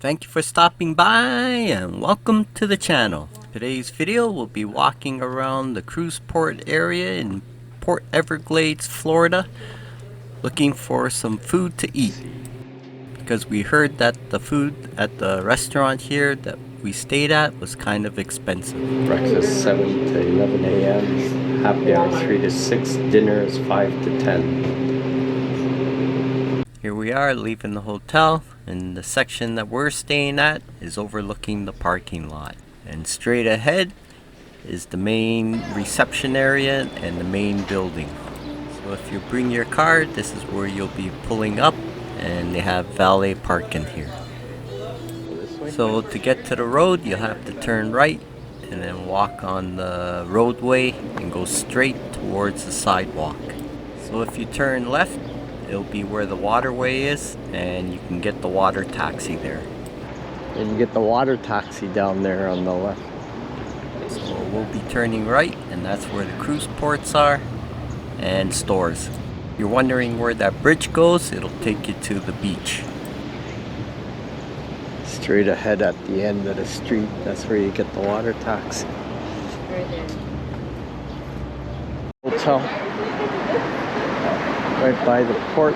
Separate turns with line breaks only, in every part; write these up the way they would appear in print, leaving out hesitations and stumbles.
Thank you for stopping by and welcome to the channel. Today's video will be walking around the cruise port area in Port Everglades, Florida, looking for some food to eat. Because we heard that the food at the restaurant here that we stayed at was kind of expensive.
Breakfast 7 to 11 a.m. Happy hour 3 to 6. Dinner is 5 to 10.
Here we are leaving the hotel, and the section that we're staying at is overlooking the parking lot. And straight ahead is the main reception area and the main building. So if you bring your car, this is where you'll be pulling up, and they have valet parking here. So to get to the road, you'll have to turn right and then walk on the roadway and go straight towards the sidewalk. So if you turn left, it'll be where the waterway is, and you can get the water taxi there.
And you get the water taxi down there on the left.
So we'll be turning right, and that's where the cruise ports are and stores. If you're wondering where that bridge goes, it'll take you to the beach.
Straight ahead at the end of the street, that's where you get the water taxi. Hotel. Right by the port.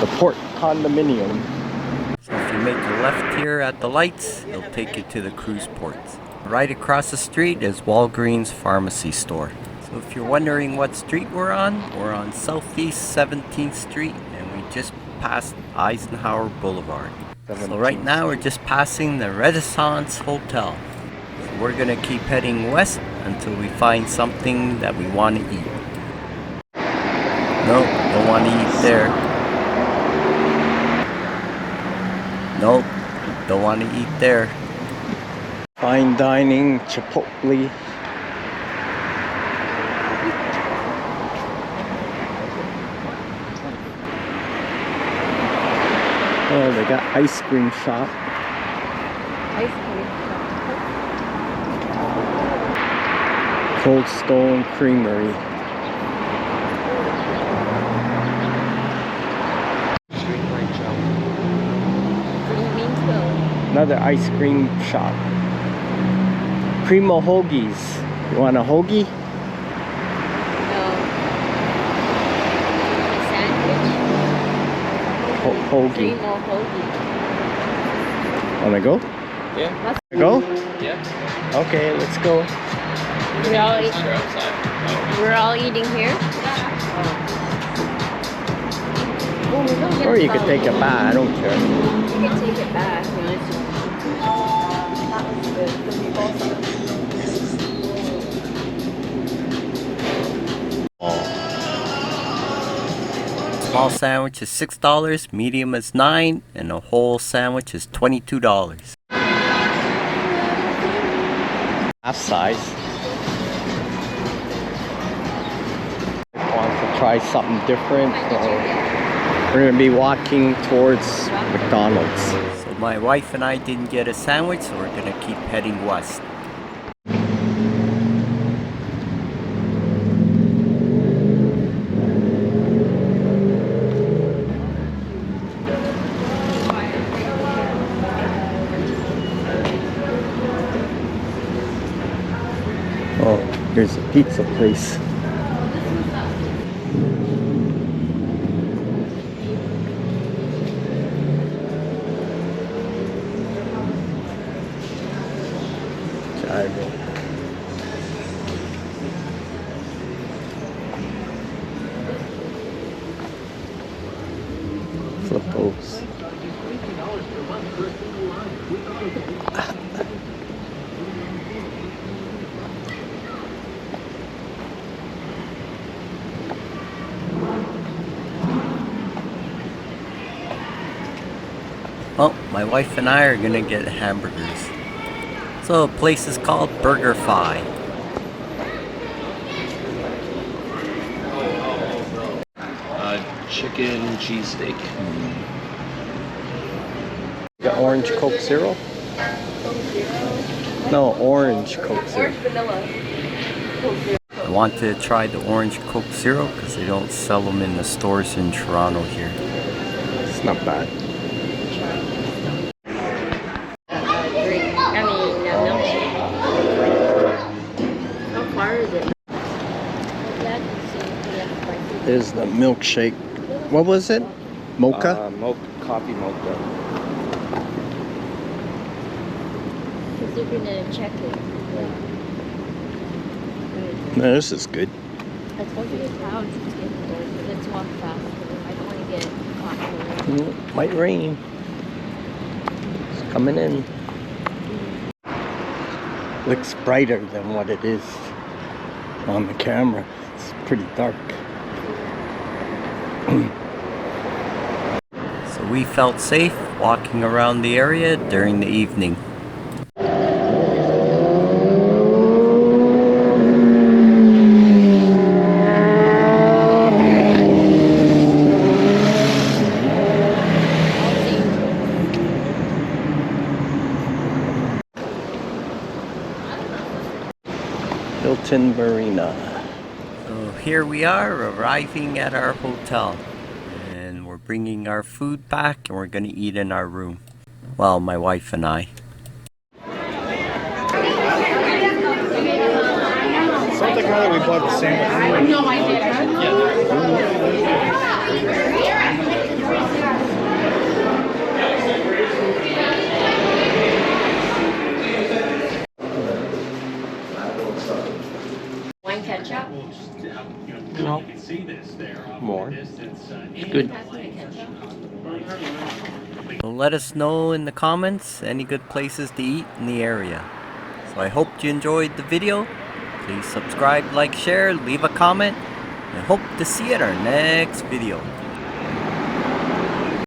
The port condominium.
So if you make a left here at the lights, it'll take you to the cruise ports. Right across the street is Walgreens Pharmacy Store. So if you're wondering what street we're on Southeast 17th Street, and we just passed Eisenhower Boulevard. So right now we're just passing the Renaissance Hotel. We're gonna keep heading west until we find something that we want to eat. Nope, don't want to eat there. Nope, don't want to eat there.
Fine dining, Chipotle. Oh, they got ice cream shop.
Ice cream.
Cold Stone Creamery. Another ice cream shop. Primo Hoagies. You want a hoagie?
No. Sandwich.
Hoagie.
Primo hoagie.
Wanna go?
Yeah.
Let's
Go?
Yeah.
Okay, let's go.
We're all eating here.
Or you could take it back, I don't care.
You can take it back.
Small sandwich is $6, medium is $9, and a whole sandwich is $22.
Half size. Want to try something different, so we're gonna be walking towards McDonald's.
So my wife and I didn't get a sandwich, so we're gonna keep heading west.
Oh, here's a pizza place. Gyro. Flippos.
Well, my wife and I are gonna get hamburgers. So the place is called BurgerFi.
Chicken cheesesteak.
Got orange Coke Zero? No, orange Coke Zero.
Orange vanilla.
wanted to try the orange Coke Zero because they don't sell them in the stores in Toronto here.
It's not bad.
Drink. I mean, milkshake. How far is it?
There's the milkshake. What was it? Mocha?
Coffee mocha.
Because you're gonna check it.
No, this is good.
Let's go to the clouds. Let's walk faster. I don't want to get caught.
Might rain. It's coming in. Looks brighter than what it is on the camera. It's pretty dark.
So we felt safe walking around the area during the evening.
Hilton Marina.
So here we are arriving at our hotel. And we're bringing our food back and we're going to eat in our room. Well, my wife and I.
Something like we bought the sandwich.
No, I didn't.
Wine ketchup?
No. More. It's good.
So let us know in the comments any good places to eat in the area. So I hope you enjoyed the video. Please subscribe, like, share, leave a comment, and hope to see you at our next video.